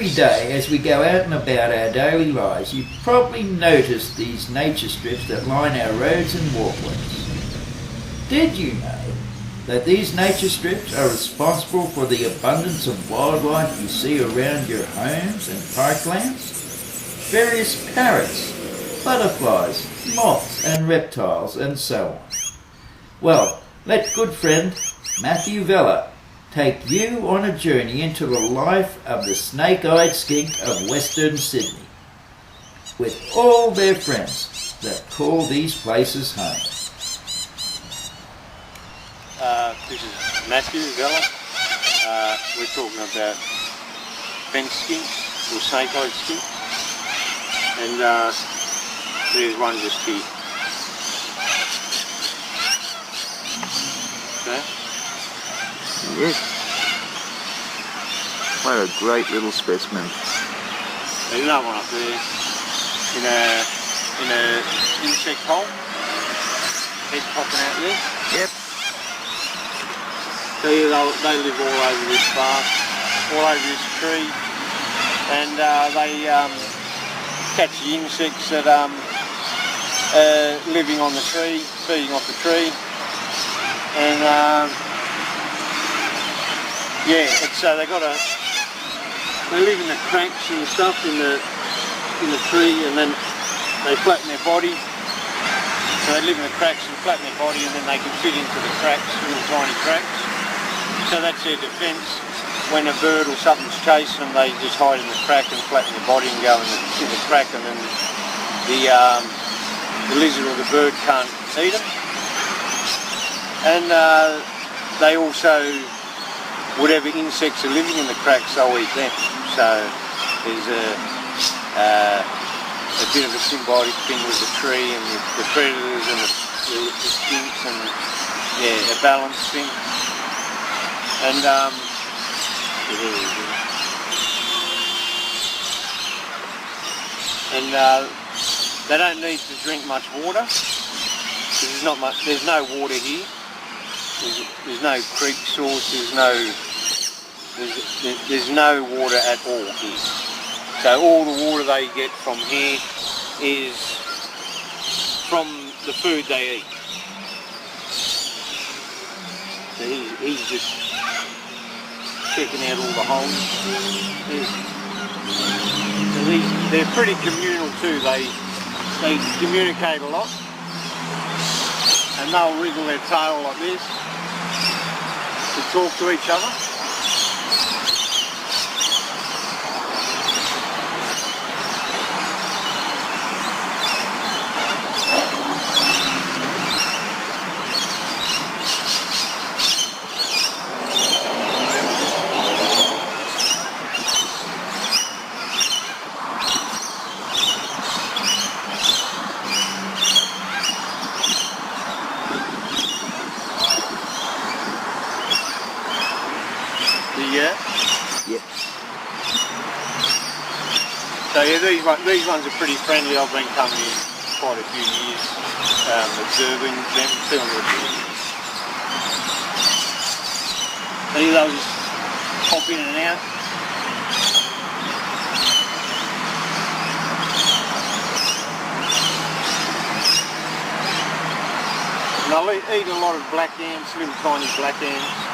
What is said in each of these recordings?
Every day as we go out and about our daily lives, you probably noticed these nature strips that line our roads and walkways. Did you know that these nature strips are responsible for the abundance of wildlife you see around your homes and parklands? Various parrots, butterflies, moths and reptiles and so on. Well, let good friend Matthew Vella take you on a journey into the life of the snake-eyed skink of Western Sydney, with all their friends that call these places home. This is Matthew Vella. We're talking about fence skinks or snake-eyed skinks, and there's one just here. Okay. Yes. What a great little specimen. There's another one up there in a insect hole. Head popping out there. Yep. So yeah, they live all over this bark, all over this tree, and they catch the insects that are living on the tree, feeding off the tree, and yeah, it's they live in the cracks and stuff in the tree, and then they flatten their body. So they live in the cracks and flatten their body, and then they can fit into the cracks, little tiny cracks. So that's their defence. When a bird or something's chasing them, they just hide in the crack and flatten the body and go in the crack, and then the lizard or the bird can't eat them. And they also, whatever insects are living in the cracks, they'll eat them. So there's a bit of a symbiotic thing with the tree and the predators and the skinks, and yeah, a balanced thing. And they don't need to drink much water. There's no water here. There's no creek source. There's no water at all here. So all the water they get from here is from the food they eat. So he's just checking out all the holes. So they're pretty communal too. They communicate a lot, and they'll wriggle their tail like this to talk to each other. Yeah. Yep. So yeah, these ones are pretty friendly. I've been coming here quite a few years, observing them, seeing what they're doing. They'll just pop in and out. And they'll eat a lot of black ants, little tiny black ants.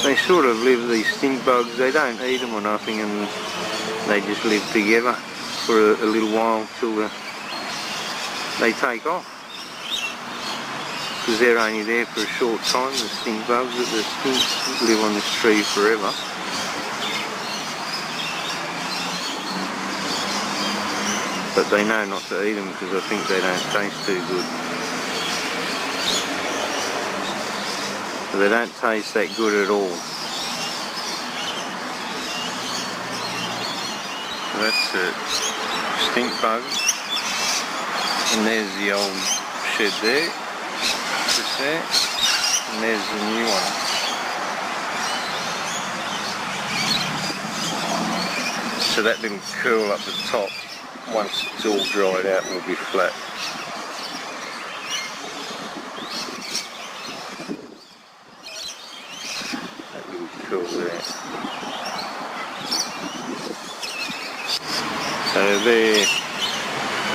they sort of live, these stink bugs, they don't eat them or nothing, and they just live together for a little while till they take off. Because they're only there for a short time, the stink bugs, but the skinks live on this tree forever. But they know not to eat them because I think they don't taste too good. They don't taste that good at all. That's a stink bug. And there's the old shed there. Just there. And there's the new one. So that little curl up the top, once it's all dried out, will be flat. There. So they're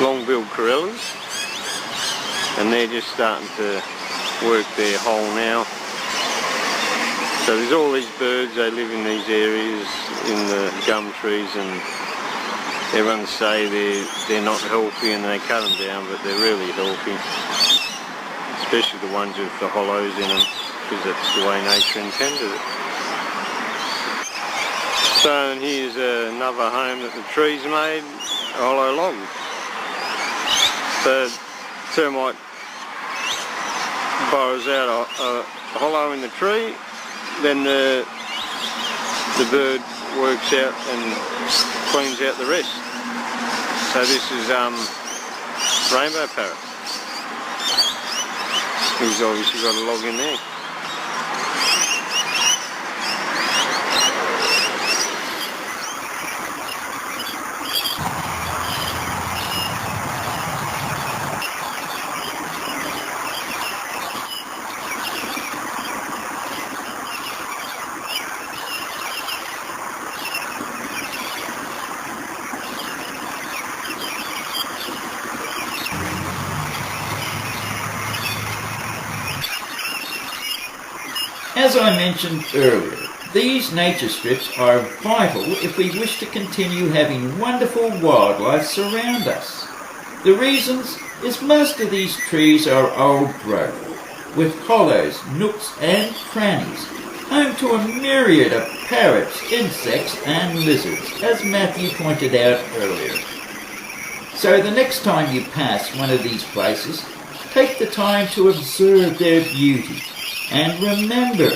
long-billed corellas, and they're just starting to work their hole now. So there's all these birds, they live in these areas in the gum trees, and everyone say they're not healthy and they cut them down, but they're really healthy, especially the ones with the hollows in them, because that's the way nature intended it. So, and here's another home that the tree's made, a hollow log. So termite burrows out a hollow in the tree, then the bird works out and cleans out the rest. So this is rainbow parrot. He's obviously got a log in there. As I mentioned earlier, these nature strips are vital if we wish to continue having wonderful wildlife surround us. The reasons is most of these trees are old growth, with hollows, nooks and crannies, home to a myriad of parrots, insects and lizards, as Matthew pointed out earlier. So the next time you pass one of these places, take the time to observe their beauty. And remember,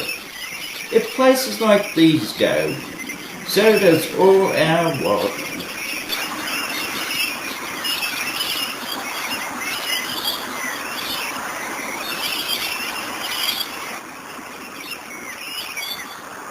if places like these go, so does all our